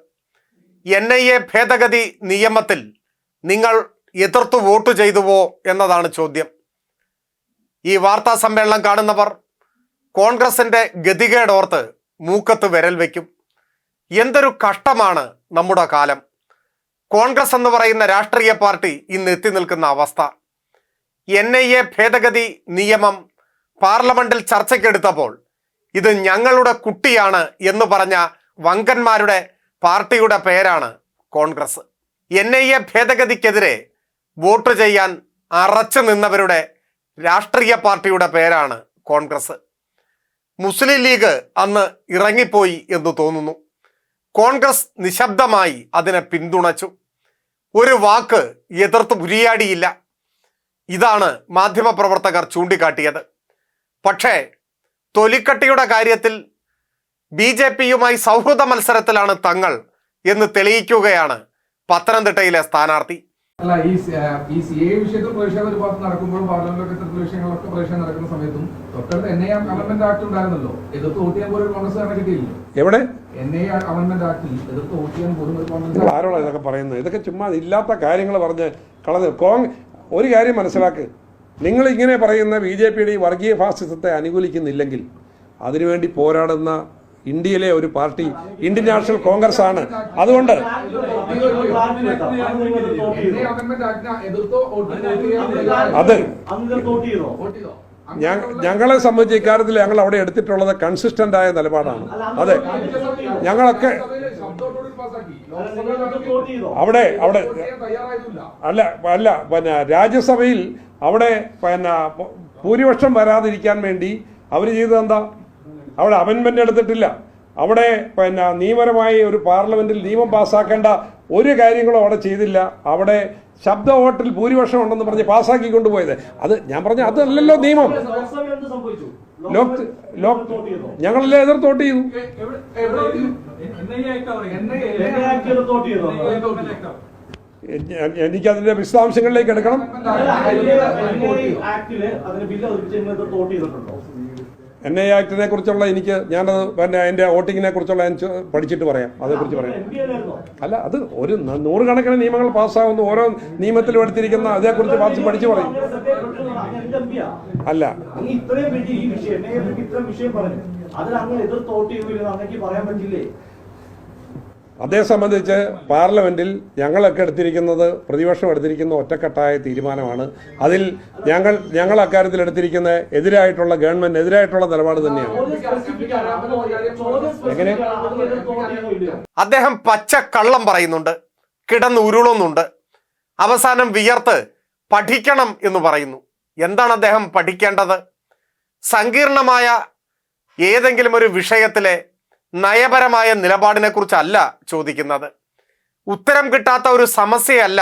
NIA ഭേദഗതി നിയമത്തിൽ നിങ്ങൾ എതിർത്തു വോട്ട് ചെയ്തുവോ എന്നതാണ് ചോദ്യം. ഈ വാർത്താ സമ്മേളനം കാണുന്നവർ കോൺഗ്രസിൻ്റെ ഗതികേടോർത്ത് മൂക്കത്ത് വിരൽ വയ്ക്കും. എന്തൊരു കഷ്ടമാണ് നമ്മുടെ കാലം. കോൺഗ്രസ് എന്ന് പറയുന്ന രാഷ്ട്രീയ പാർട്ടി ഇന്ന് എത്തി നിൽക്കുന്ന അവസ്ഥ. NIA ഭേദഗതി നിയമം പാർലമെന്റിൽ ചർച്ചയ്ക്കെടുത്തപ്പോൾ ഇത് ഞങ്ങളുടെ കുട്ടിയാണ് എന്ന് പറഞ്ഞ വങ്കന്മാരുടെ പാർട്ടിയുടെ പേരാണ് കോൺഗ്രസ്. NIA ഭേദഗതിക്കെതിരെ വോട്ട് ചെയ്യാൻ അറച്ചു നിന്നവരുടെ രാഷ്ട്രീയ പാർട്ടിയുടെ പേരാണ് കോൺഗ്രസ്. മുസ്ലിം ലീഗ് അന്ന് ഇറങ്ങിപ്പോയി എന്ന് തോന്നുന്നു. കോൺഗ്രസ് നിശബ്ദമായി അതിനെ പിന്തുണച്ചു. ഒരു വാക്ക് എതിർത്ത് ഉരിയാടിയില്ല. ഇതാണ് മാധ്യമപ്രവർത്തകർ ചൂണ്ടിക്കാട്ടിയത്. പക്ഷേ തൊലിക്കട്ടിയുടെ കാര്യത്തിൽ BJPയുമായി സൗഹൃദ മത്സരത്തിലാണ് തങ്ങൾ എന്ന് തെളിയിക്കുകയാണ് പത്തനംതിട്ടയിലെ സ്ഥാനാർത്ഥി. അല്ല, ഈ CA വിഷയത്തിൽ പ്രതിഷേധം ഒരു ഭാഗത്ത് നടക്കുമ്പോഴും പാർലമെന്റിലൊക്കെ ഇത്തരത്തിലുള്ള വിഷയങ്ങളൊക്കെ പ്രതിഷേധം നടക്കുന്ന സമയത്തും തൊട്ടടുത്ത് NIA അമെന്റ്മെന്റ് ആക്ട് ഉണ്ടായിരുന്നല്ലോ. എതിർത്ത് വോട്ട് ചെയ്യാൻ പോലും ഒരു കോൺഗ്രസ്സുകാരനെ കിട്ടിയില്ലല്ലോ. എവിടെ NIA അമെന്റ്മെന്റ് ആക്ടിൽ എതിർത്ത് വോട്ട് ചെയ്യാൻ പോലും ഒരു കോൺഗ്രസ്. ആരോടാ ഇതൊക്കെ പറയുന്നത്? ഇതൊക്കെ ചുമ്മാ ഇല്ലാത്ത കാര്യങ്ങൾ പറഞ്ഞ് കളഞ്ഞ് ഒരു കാര്യം മനസ്സിലാക്ക്. നിങ്ങൾ ഇങ്ങനെ പറയുന്ന BJPയുടെ ഈ വർഗീയ ഫാസിസത്തെ അനുകൂലിക്കുന്നില്ലെങ്കിൽ അതിനുവേണ്ടി പോരാടുന്ന ഇന്ത്യയിലെ ഒരു പാർട്ടി ഇന്ത്യൻ നാഷണൽ കോൺഗ്രസ് ആണ്. അതുകൊണ്ട് അത് ഞങ്ങളെ സംബന്ധിച്ച് ഇക്കാര്യത്തിൽ ഞങ്ങൾ അവിടെ എടുത്തിട്ടുള്ളത് കൺസിസ്റ്റന്റ് ആയ നിലപാടാണ്. അതെ, ഞങ്ങളൊക്കെ അവിടെ അല്ല പിന്നെ രാജ്യസഭയിൽ അവിടെ പിന്നെ ഭൂരിപക്ഷം വരാതിരിക്കാൻ വേണ്ടി അവർ ചെയ്തത് എന്താ? അവിടെ അമെൻമെന്റ് എടുത്തിട്ടില്ല. അവിടെ പിന്നെ നിയമപരമായി ഒരു പാർലമെന്റിൽ നിയമം പാസ്സാക്കേണ്ട ഒരു കാര്യങ്ങളും അവിടെ ചെയ്തില്ല. അവിടെ ശബ്ദ വോട്ടിൽ ഭൂരിപക്ഷം ഉണ്ടെന്ന് പറഞ്ഞ് പാസ്സാക്കി കൊണ്ടുപോയത്. അത് ഞാൻ പറഞ്ഞ അതല്ലല്ലോ നിയമം. ഞങ്ങളല്ലേ എതിർത്ത് വോട്ട് ചെയ്തു. എനിക്കതിന്റെ വിശദാംശങ്ങളിലേക്ക് എടുക്കണം. NI ആക്ടിനെ കുറിച്ചുള്ള ഞാനത് പിന്നെ അതിന്റെ വോട്ടിങ്ങിനെ കുറിച്ചുള്ള ഞാൻ പഠിച്ചിട്ട് പറയാം, അതേക്കുറിച്ച് പറയാം. അല്ല, അത് ഒരു 100 കണക്കിന് നിയമങ്ങൾ പാസ്സാവുന്നു, ഓരോ നിയമത്തിലും എടുത്തിരിക്കുന്ന അതേക്കുറിച്ച് പഠിച്ചു പറയും. അല്ല, അതേ സംബന്ധിച്ച് പാർലമെന്റിൽ ഞങ്ങളൊക്കെ എടുത്തിരിക്കുന്നത്, പ്രതിപക്ഷം എടുത്തിരിക്കുന്ന ഒറ്റക്കെട്ടായ തീരുമാനമാണ്. അതിൽ ഞങ്ങൾ അക്കാര്യത്തിൽ എടുത്തിരിക്കുന്ന എതിരായിട്ടുള്ള ഗവൺമെന്റ് എതിരായിട്ടുള്ള നിലപാട് തന്നെയാണ്. എങ്ങനെ അദ്ദേഹം പച്ച കള്ളം പറയുന്നുണ്ട്, കിടന്ന് ഉരുളുന്നുണ്ട്, അവസാനം വിയർത്ത് പഠിക്കണം എന്ന് പറയുന്നു. എന്താണ് അദ്ദേഹം പഠിക്കേണ്ടത്? സങ്കീർണമായ ഏതെങ്കിലും ഒരു വിഷയത്തിലെ നയപരമായ നിലപാടിനെക്കുറിച്ചല്ല ചോദിക്കുന്നത്. ഉത്തരം കിട്ടാത്ത ഒരു സമസ്യയല്ല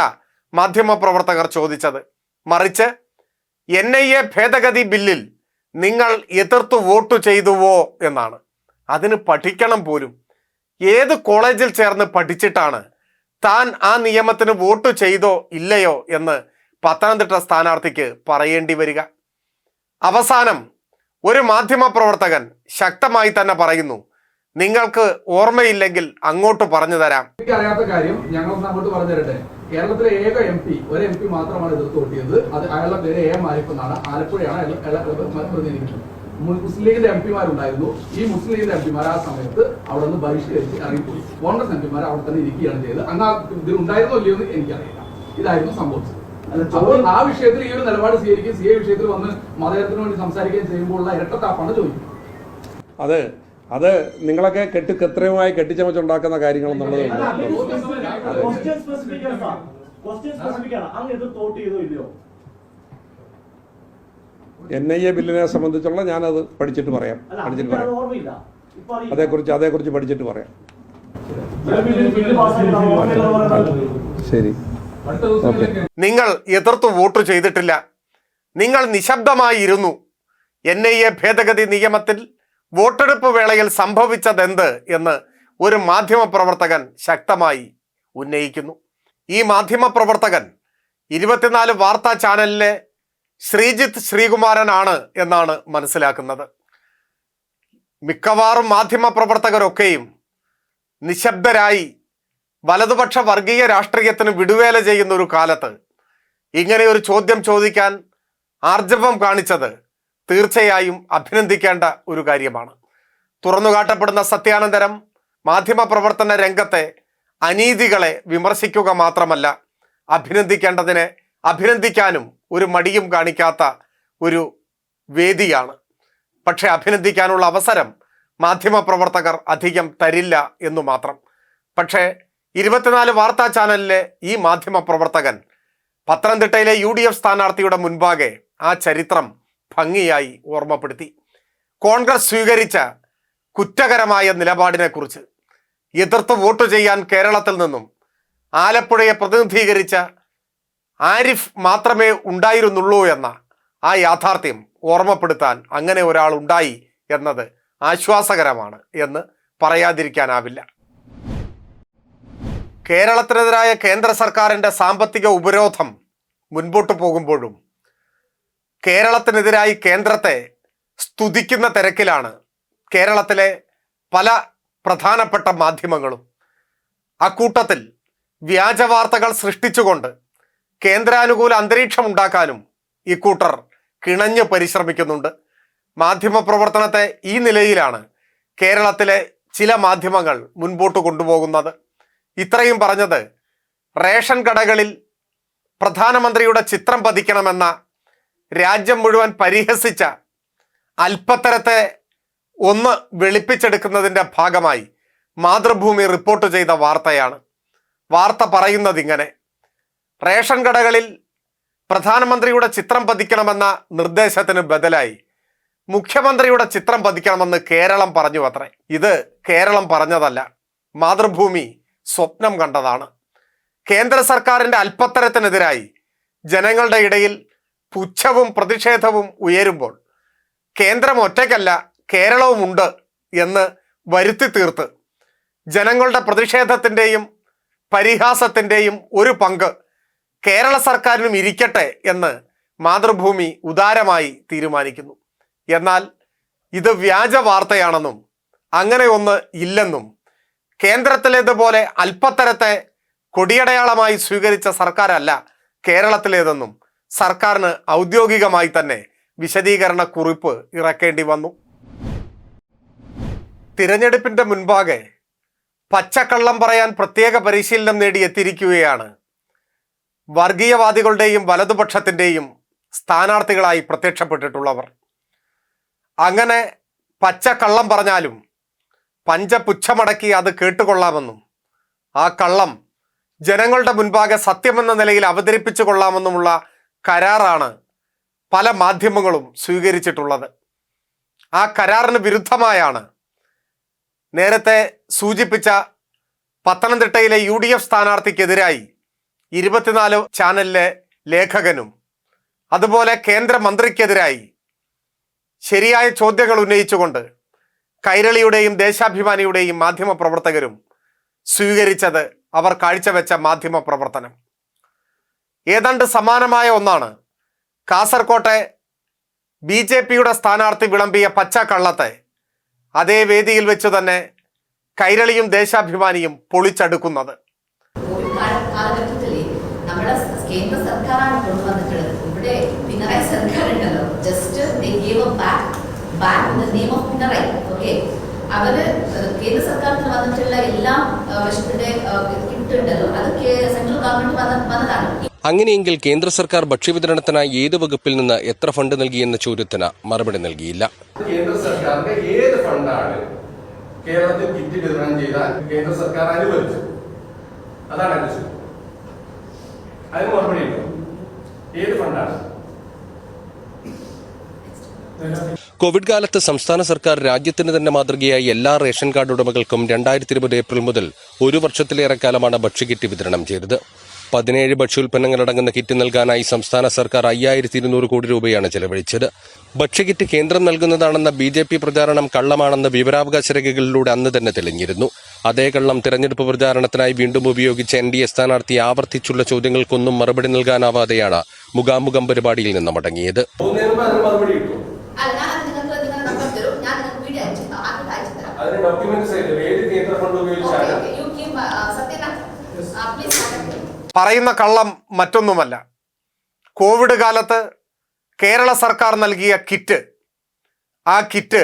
മാധ്യമപ്രവർത്തകർ ചോദിച്ചത്. മറിച്ച് NIA ഭേദഗതി ബില്ലിൽ നിങ്ങൾ എതിർത്ത് വോട്ട് ചെയ്തുവോ എന്നാണ്. അതിന് പഠിക്കണം പോലും. ഏത് കോളേജിൽ ചേർന്ന് പഠിച്ചിട്ടാണ് താൻ ആ നിയമത്തിന് വോട്ട് ചെയ്തോ ഇല്ലയോ എന്ന് പത്തനംതിട്ട സ്ഥാനാർത്ഥിക്ക് പറയേണ്ടി വരിക? അവസാനം ഒരു മാധ്യമപ്രവർത്തകൻ ശക്തമായി തന്നെ പറയുന്നു, നിങ്ങൾക്ക് ഓർമ്മയില്ലെങ്കിൽ അങ്ങോട്ട് പറഞ്ഞു തരാം. അറിയാത്ത കാര്യം ഞങ്ങൾ അങ്ങോട്ട് പറഞ്ഞു തരട്ടെ. കേരളത്തിലെ ഏക MP, ഒരു MP മാത്രമാണ് എതിർത്ത് വോട്ട് ചെയ്തത്. അത് അയാളുടെ പേര് AM ആരിഫ് എന്നാണ്. ആലപ്പുഴയാണ് പ്രതിനിധിക്കുന്നത്. മുസ്ലിം ലീഗിന്റെ MP മാരുണ്ടായിരുന്നു. ഈ മുസ്ലിം ലീഗിന്റെ MP മാർ ആ സമയത്ത് അവിടെ നിന്ന് ബഹിഷ്കരിച്ച് ഇറങ്ങിപ്പോയി. കോൺഗ്രസ് MP മാർ അവിടെ തന്നെ ഇരിക്കുകയാണ് ചെയ്തത്. അന്ന് ഇതിൽ ഉണ്ടായിരുന്നോ ഇല്ലയോ എന്ന് എനിക്കറിയില്ല. ഇതായിരുന്നു സംഭവിച്ചത്. അപ്പോൾ ആ വിഷയത്തിൽ ഈ ഒരു നിലപാട് സ്വീകരിക്കുകയും CA വിഷയത്തിൽ വന്ന് മതേതരത്തിന് വേണ്ടി സംസാരിക്കുകയും ചെയ്യുമ്പോഴുള്ള ഇരട്ടത്താപ്പാണ് ചോദിക്കുന്നത്. അത് നിങ്ങളൊക്കെ കൃത്രിമമായി കെട്ടിച്ചമച്ചുണ്ടാക്കുന്ന കാര്യങ്ങളെന്നുള്ളത് NIA ബില്ലിനെ സംബന്ധിച്ചുള്ള ഞാനത് പഠിച്ചിട്ട് പറയാം. അതേക്കുറിച്ച് പഠിച്ചിട്ട് പറയാം. ശരി, നിങ്ങൾ എതിർത്ത് വോട്ട് ചെയ്തിട്ടില്ല, നിങ്ങൾ നിശബ്ദമായി ഇരുന്നു. NIA ഭേദഗതി നിയമത്തിൽ വോട്ടെടുപ്പ് വേളയിൽ സംഭവിച്ചതെന്ത് എന്ന് ഒരു മാധ്യമപ്രവർത്തകൻ ശക്തമായി ഉന്നയിക്കുന്നു. ഈ മാധ്യമപ്രവർത്തകൻ 24 വാർത്താ ചാനലിലെ ശ്രീജിത്ത് ശ്രീകുമാരനാണ് എന്നാണ് മനസ്സിലാക്കുന്നത്. മിക്കവാറും മാധ്യമപ്രവർത്തകരൊക്കെയും നിശബ്ദരായി വലതുപക്ഷ വർഗീയ രാഷ്ട്രീയത്തിന് വിടുവേല ചെയ്യുന്ന ഒരു കാലത്ത് ഇങ്ങനെ ഒരു ചോദ്യം ചോദിക്കാൻ ആർജവം കാണിച്ചത് തീർച്ചയായും അഭിനന്ദിക്കേണ്ട ഒരു കാര്യമാണ്. തുറന്നുകാട്ടപ്പെടുന്ന സത്യാനന്തരം മാധ്യമപ്രവർത്തന രംഗത്തെ അനീതികളെ വിമർശിക്കുക മാത്രമല്ല, അഭിനന്ദിക്കേണ്ടതിനെ അഭിനന്ദിക്കാനും ഒരു മടിയും കാണിക്കാത്ത ഒരു വേദിയാണ്. പക്ഷെ അഭിനന്ദിക്കാനുള്ള അവസരം മാധ്യമപ്രവർത്തകർ അധികം തരില്ല എന്നു മാത്രം. പക്ഷേ 24 വാർത്താ ചാനലിലെ ഈ മാധ്യമപ്രവർത്തകൻ പത്തനംതിട്ടയിലെ UDF സ്ഥാനാർത്ഥിയുടെ മുൻപാകെ ആ ചരിത്രം ഭംഗിയായി ഓർമ്മപ്പെടുത്തി. കോൺഗ്രസ് സ്വീകരിച്ച കുറ്റകരമായ നിലപാടിനെക്കുറിച്ച്, എതിർത്ത് വോട്ട് ചെയ്യാൻ കേരളത്തിൽ നിന്നും ആലപ്പുഴയെ പ്രതിനിധീകരിച്ച ആരിഫ് മാത്രമേ ഉണ്ടായിരുന്നുള്ളൂ എന്ന ആ യാഥാർത്ഥ്യം ഓർമ്മപ്പെടുത്താൻ അങ്ങനെ ഒരാൾ ഉണ്ടായി എന്നത് ആശ്വാസകരമാണ് എന്ന് പറയാതിരിക്കാനാവില്ല. കേരളത്തിനെതിരായ കേന്ദ്ര സർക്കാരിൻ്റെ സാമ്പത്തിക ഉപരോധം മുൻപോട്ട് പോകുമ്പോഴും കേരളത്തിനെതിരായി കേന്ദ്രത്തെ സ്തുതിക്കുന്ന തിരക്കിലാണ് കേരളത്തിലെ പല പ്രധാനപ്പെട്ട മാധ്യമങ്ങളും. അക്കൂട്ടത്തിൽ വ്യാജവാർത്തകൾ സൃഷ്ടിച്ചുകൊണ്ട് കേന്ദ്രാനുകൂല അന്തരീക്ഷം ഉണ്ടാക്കാനും ഇക്കൂട്ടർ കിണഞ്ഞ് പരിശ്രമിക്കുന്നുണ്ട്. മാധ്യമപ്രവർത്തനത്തെ ഈ നിലയിലാണ് കേരളത്തിലെ ചില മാധ്യമങ്ങൾ മുൻപോട്ട് കൊണ്ടുപോകുന്നത്. ഇത്രയും പറഞ്ഞത് റേഷൻ കടകളിൽ പ്രധാനമന്ത്രിയുടെ ചിത്രം പതിക്കണമെന്ന രാജ്യം മുഴുവൻ പരിഹസിച്ച അല്പത്തരത്തെ ഒന്ന് വെളുപ്പിച്ചെടുക്കുന്നതിൻ്റെ ഭാഗമായി മാതൃഭൂമി റിപ്പോർട്ട് ചെയ്ത വാർത്തയാണ്. വാർത്ത പറയുന്നത് ഇങ്ങനെ: റേഷൻ കടകളിൽ പ്രധാനമന്ത്രിയുടെ ചിത്രം പതിക്കണമെന്ന നിർദ്ദേശത്തിന് ബദലായി മുഖ്യമന്ത്രിയുടെ ചിത്രം പതിക്കണമെന്ന് കേരളം പറഞ്ഞു അത്രേ. ഇത് കേരളം പറഞ്ഞതല്ല, മാതൃഭൂമി സ്വപ്നം കണ്ടതാണ്. കേന്ദ്ര സർക്കാരിൻ്റെ അല്പത്തരത്തിനെതിരായി ജനങ്ങളുടെ ഇടയിൽ പുച്ഛവും പ്രതിഷേധവും ഉയരുമ്പോൾ കേന്ദ്രം ഒറ്റയ്ക്കല്ല കേരളവുമുണ്ട് എന്ന് വരുത്തി തീർത്ത് ജനങ്ങളുടെ പ്രതിഷേധത്തിൻ്റെയും പരിഹാസത്തിൻ്റെയും ഒരു പങ്ക് കേരള സർക്കാരിനും ഇരിക്കട്ടെ എന്ന് മാതൃഭൂമി ഉദാരമായി തീരുമാനിക്കുന്നു. എന്നാൽ ഇത് വ്യാജ വാർത്തയാണെന്നും അങ്ങനെ ഒന്ന് ഇല്ലെന്നും കേന്ദ്രത്തിലേതുപോലെ അല്പത്തരത്തെ കൊടിയടയാളമായി സ്വീകരിച്ച സർക്കാരല്ല കേരളത്തിലേതെന്നും സർക്കാരിന് ഔദ്യോഗികമായി തന്നെ വിശദീകരണ കുറിപ്പ് ഇറക്കേണ്ടി വന്നു. തിരഞ്ഞെടുപ്പിന്റെ മുൻപാകെ പച്ചക്കള്ളം പറയാൻ പ്രത്യേക പരിശീലനം നേടി എത്തിയിരിക്കുകയാണ് വർഗീയവാദികളുടെയും വലതുപക്ഷത്തിൻ്റെയും സ്ഥാനാർത്ഥികളായി പ്രത്യക്ഷപ്പെട്ടിട്ടുള്ളവർ. അങ്ങനെ പച്ചക്കള്ളം പറഞ്ഞാലും പഞ്ചപുച്ഛമടക്കി അത് കേട്ടുകൊള്ളാമെന്നും ആ കള്ളം ജനങ്ങളുടെ മുൻപാകെ സത്യമെന്ന നിലയിൽ അവതരിപ്പിച്ചു കൊള്ളാമെന്നുമുള്ള കരാറാണ് പല മാധ്യമങ്ങളും സ്വീകരിച്ചിട്ടുള്ളത്. ആ കരാറിന് വിരുദ്ധമായാണ് നേരത്തെ സൂചിപ്പിച്ച പത്തനംതിട്ടയിലെ UDF സ്ഥാനാർത്ഥിക്കെതിരായി 24 ചാനലിലെ ലേഖകനും അതുപോലെ കേന്ദ്രമന്ത്രിക്കെതിരായി ശരിയായ ചോദ്യങ്ങൾ ഉന്നയിച്ചുകൊണ്ട് കൈരളിയുടെയും ദേശാഭിമാനിയുടെയും മാധ്യമപ്രവർത്തകരും സ്വീകരിച്ചത്, അവർ കാഴ്ചവെച്ച മാധ്യമ പ്രവർത്തനം. ഏതാണ്ട് സമാനമായ ഒന്നാണ് കാസർകോട്ടെ BJPയുടെ സ്ഥാനാർത്ഥി വിളമ്പിയ പച്ചക്കള്ളത്തെ അതേ വേദിയിൽ വെച്ച് തന്നെ കൈരളിയും ദേശാഭിമാനിയും പൊളിച്ചടുക്കുന്നത്. കാലഘട്ടത്തില് നമ്മുടെ കേന്ദ്ര സർക്കാരാണ് കൊണ്ടുവന്നിട്ടുള്ളത്. ഇവിടെ പിണറായി സർക്കാർ ഉണ്ടല്ലോ, ജസ്റ്റ് പിണറായി ഓക്കെ, അവര് കേന്ദ്ര സർക്കാരിൽ വന്നിട്ടുള്ള എല്ലാം കിട്ടുണ്ടല്ലോ, അത് സെൻട്രൽ ഗവൺമെന്റ് വന്നതാണ്. അങ്ങനെയെങ്കിൽ കേന്ദ്ര സർക്കാർ ഭക്ഷ്യവിതരണത്തിനായി ഏത് വകുപ്പിൽ നിന്ന് എത്ര ഫണ്ട് നൽകിയെന്ന ചോദ്യത്തിന് മറുപടി നൽകിയില്ല. കേന്ദ്ര സർക്കാരിന്റെ ഏത് ഫണ്ടാണ് കേരളത്തിൽ കിറ്റ് വിതരണം ചെയ്താൽ കേന്ദ്ര സർക്കാർ അനുവദിച്ചു? അതാണ് അന്വേഷിച്ചത്. അതിന് മറുപടി ഉണ്ടോ? ഏത് ഫണ്ടാണ്? കോവിഡ് കാലത്ത് സംസ്ഥാന സർക്കാർ രാജ്യത്തിന് തന്നെ മാതൃകയായി എല്ലാ റേഷൻ കാർഡ് ഉടമകൾക്കും 2020 ഏപ്രിൽ മുതൽ 1 വർഷത്തിലേറെ കാലമാണ് ഭക്ഷ്യക്കിറ്റ് വിതരണം ചെയ്തത്. 17 ഭക്ഷ്യോൽപ്പന്നങ്ങളടങ്ങുന്ന കിറ്റ് നൽകാനായി സംസ്ഥാന സർക്കാർ 5200 കോടി രൂപയാണ് ചെലവഴിച്ചത്. ഭക്ഷ്യക്കിറ്റ് കേന്ദ്രം നൽകുന്നതാണെന്ന BJP പ്രചാരണം കള്ളമാണെന്ന് വിവരാവകാശ രേഖകളിലൂടെ അന്ന് തന്നെ തെളിഞ്ഞിരുന്നു. അതേ കള്ളം തിരഞ്ഞെടുപ്പ് പ്രചാരണത്തിനായി വീണ്ടും ഉപയോഗിച്ച NDA സ്ഥാനാർത്ഥി ആവർത്തിച്ചുള്ള ചോദ്യങ്ങൾക്കൊന്നും മറുപടി നൽകാനാവാതെയാണ് മുഖാമുഖം പരിപാടിയിൽ നിന്ന് മടങ്ങിയത്. പറയുന്ന കള്ളം മറ്റൊന്നുമല്ല. കോവിഡ് കാലത്ത് കേരള സർക്കാർ നൽകിയ കിറ്റ്, ആ കിറ്റ്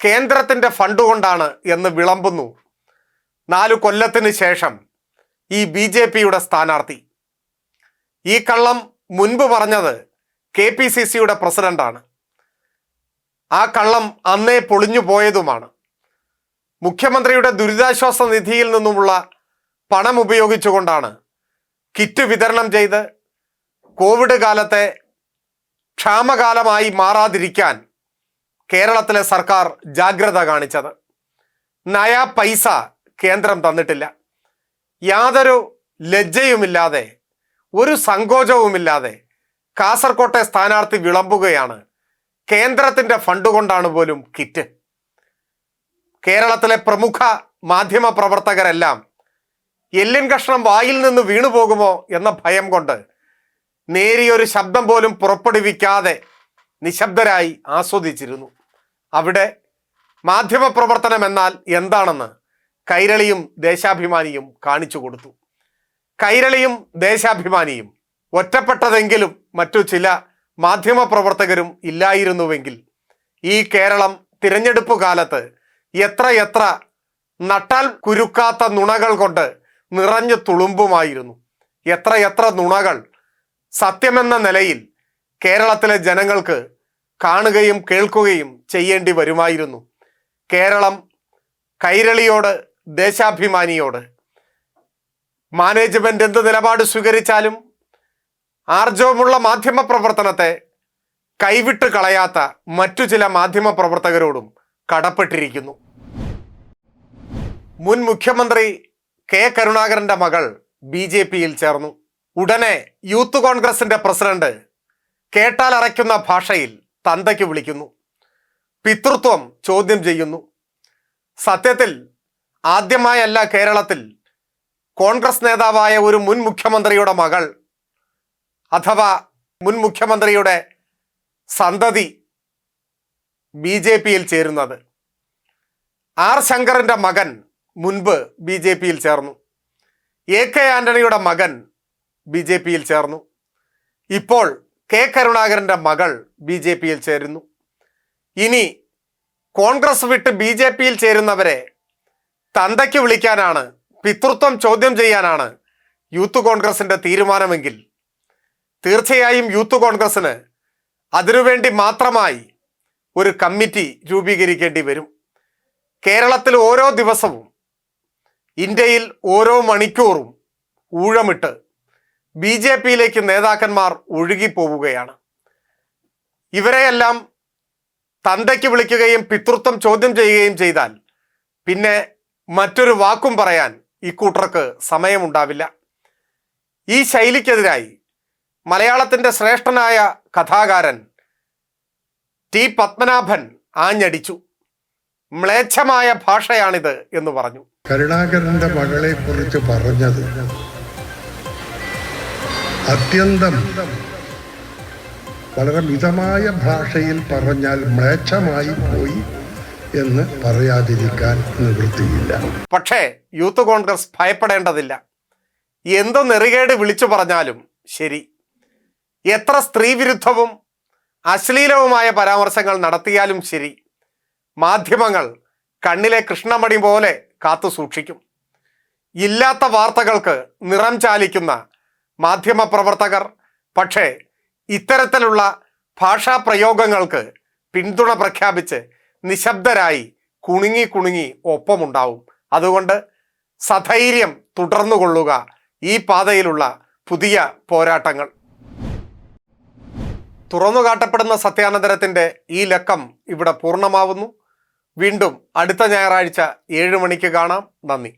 കേന്ദ്രത്തിൻ്റെ ഫണ്ട് കൊണ്ടാണ് എന്ന് വിളമ്പുന്നു 4 കൊല്ലത്തിന് ശേഷം ഈ BJPയുടെ സ്ഥാനാർത്ഥി. ഈ കള്ളം മുൻപ് പറഞ്ഞത് KPCCയുടെ പ്രസിഡന്റാണ്. ആ കള്ളം അന്നേ പൊളിഞ്ഞു പോയതുമാണ്. മുഖ്യമന്ത്രിയുടെ ദുരിതാശ്വാസ നിധിയിൽ നിന്നുമുള്ള പണം ഉപയോഗിച്ചുകൊണ്ടാണ് കിറ്റ് വിതരണം ചെയ്ത് കോവിഡ് കാലത്തെ ക്ഷാമകാലമായി മാറാതിരിക്കാൻ കേരളത്തിലെ സർക്കാർ ജാഗ്രത കാണിച്ചത്. നയാ പൈസ കേന്ദ്രം തന്നിട്ടില്ല. യാതൊരു ലജ്ജയുമില്ലാതെ, ഒരു സങ്കോചവുമില്ലാതെ കാസർകോട്ടെ സ്ഥാനാർത്ഥി വിളമ്പുകയാണ് കേന്ദ്രത്തിൻ്റെ ഫണ്ട് കൊണ്ടാണ് പോലും കിറ്റ്. കേരളത്തിലെ പ്രമുഖ മാധ്യമ പ്രവർത്തകരെല്ലാം എല്ലിൻ കഷ്ണം വായിൽ നിന്ന് വീണുപോകുമോ എന്ന ഭയം കൊണ്ട് നേരിയൊരു ശബ്ദം പോലും പുറപ്പെടുവിക്കാതെ നിശബ്ദരായി ആസ്വദിച്ചിരുന്നു. അവിടെ മാധ്യമപ്രവർത്തനം എന്നാൽ എന്താണെന്ന് കൈരളിയും ദേശാഭിമാനിയും കാണിച്ചു കൊടുത്തു. കൈരളിയും ദേശാഭിമാനിയും ഒറ്റപ്പെട്ടതെങ്കിലും മറ്റു ചില മാധ്യമപ്രവർത്തകരും ഇല്ലായിരുന്നുവെങ്കിൽ ഈ കേരളം തിരഞ്ഞെടുപ്പ് കാലത്ത് എത്ര നട്ടാൽ കുരുക്കാത്ത നുണകൾ കൊണ്ട് നിറഞ്ഞു തുളുമ്പുമായിരുന്നു. എത്ര നുണകൾ സത്യമെന്ന നിലയിൽ കേരളത്തിലെ ജനങ്ങൾക്ക് കാണുകയും കേൾക്കുകയും ചെയ്യേണ്ടി വരുമായിരുന്നു. കേരളം കൈരളിയോട്, ദേശാഭിമാനിയോട് മാനേജ്മെന്റ് എന്ത് നിലപാട് സ്വീകരിച്ചാലും ആർജവമുള്ള മാധ്യമ പ്രവർത്തനത്തെ കൈവിട്ട് കളയാത്ത മറ്റു ചില മാധ്യമ പ്രവർത്തകരോടും കടപ്പെട്ടിരിക്കുന്നു. മുൻ മുഖ്യമന്ത്രി കെ കരുണാകരന്റെ മകൾ BJP-യിൽ ചേർന്നു. ഉടനെ യൂത്ത് കോൺഗ്രസിന്റെ പ്രസിഡന്റ് കേട്ടാൽ അറയ്ക്കുന്ന ഭാഷയിൽ തന്തയ്ക്ക് വിളിക്കുന്നു, പിതൃത്വം ചോദ്യം ചെയ്യുന്നു. സത്യത്തിൽ ആദ്യമായല്ല കേരളത്തിൽ കോൺഗ്രസ് നേതാവായ ഒരു മുൻ മുഖ്യമന്ത്രിയുടെ മകൾ അഥവാ മുൻ മുഖ്യമന്ത്രിയുടെ സന്തതി BJP-യിൽ ചേരുന്നത്. ആർ ശങ്കറിന്റെ മകൻ മുൻപ് BJP-യിൽ ചേർന്നു. AK ആന്റണിയുടെ മകൻ BJP-യിൽ ചേർന്നു. ഇപ്പോൾ കെ കരുണാകരന്റെ മകൾ BJP-യിൽ ചേരുന്നു. ഇനി കോൺഗ്രസ് വിട്ട് BJP-യിൽ ചേരുന്നവരെ തന്തയ്ക്ക് വിളിക്കാനാണ്, പിതൃത്വം ചോദ്യം ചെയ്യാനാണ് യൂത്ത് കോൺഗ്രസിന്റെ തീരുമാനമെങ്കിൽ തീർച്ചയായും യൂത്ത് കോൺഗ്രസിന് അതിനുവേണ്ടി മാത്രമായി ഒരു കമ്മിറ്റി രൂപീകരിക്കേണ്ടി വരും. കേരളത്തിൽ ഓരോ ദിവസവും, ഇന്ത്യയിൽ ഓരോ മണിക്കൂറും ഊഴമിട്ട് BJP-യിലേക്ക് നേതാക്കന്മാർ ഒഴുകിപ്പോവുകയാണ്. ഇവരെയെല്ലാം തന്തയ്ക്ക് വിളിക്കുകയും പിതൃത്വം ചോദ്യം ചെയ്യുകയും ചെയ്താൽ പിന്നെ മറ്റൊരു വാക്കും പറയാൻ ഇക്കൂട്ടർക്ക് സമയമുണ്ടാവില്ല. ഈ ശൈലിക്കെതിരായി മലയാളത്തിൻ്റെ ശ്രേഷ്ഠനായ കഥാകാരൻ T. പത്മനാഭൻ ആഞ്ഞടിച്ചു. മ്ലേച്ഛമായ ഭാഷയാണിത് എന്ന് പറഞ്ഞു. കരുണാകരന്റെ മകളെ കുറിച്ച് പറഞ്ഞത് അത്യന്തം വളരെ മിതമായ ഭാഷയിൽ പറഞ്ഞാൽ മ്ലേച്ഛമായി പോയി എന്ന് പറയാതിരിക്കാൻ നിവൃത്തിയില്ല. പക്ഷേ യൂത്ത് കോൺഗ്രസ് ഭയപ്പെടേണ്ടതില്ല. എന്ത് നെറികേട് വിളിച്ചു പറഞ്ഞാലും ശരി, എത്ര സ്ത്രീവിരുദ്ധവും അശ്ലീലവുമായ പരാമർശങ്ങൾ നടത്തിയാലും ശരി, മാധ്യമങ്ങൾ കണ്ണിലെ കൃഷ്ണമണി പോലെ കാത്തു സൂക്ഷിക്കും. ഇല്ലാത്ത വാർത്തകൾക്ക് നിറം ചാലിക്കുന്ന മാധ്യമ പ്രവർത്തകർ പക്ഷേ ഇത്തരത്തിലുള്ള ഭാഷാ പ്രയോഗങ്ങൾക്ക് പിന്തുണ പ്രഖ്യാപിച്ച് നിശബ്ദരായി കുണുങ്ങി ഒപ്പമുണ്ടാവും. അതുകൊണ്ട് സധൈര്യം തുടർന്നുകൊള്ളുക ഈ പാതയിലുള്ള പുതിയ പോരാട്ടങ്ങൾ. തുറന്നുകാട്ടപ്പെടുന്ന സത്യാനന്തരത്തിൻ്റെ ഈ ലക്കം ഇവിടെ പൂർണ്ണമാവുന്നു. വീണ്ടും അടുത്ത ഞായറാഴ്ച 7 മണിക്ക് കാണാം. നന്ദി.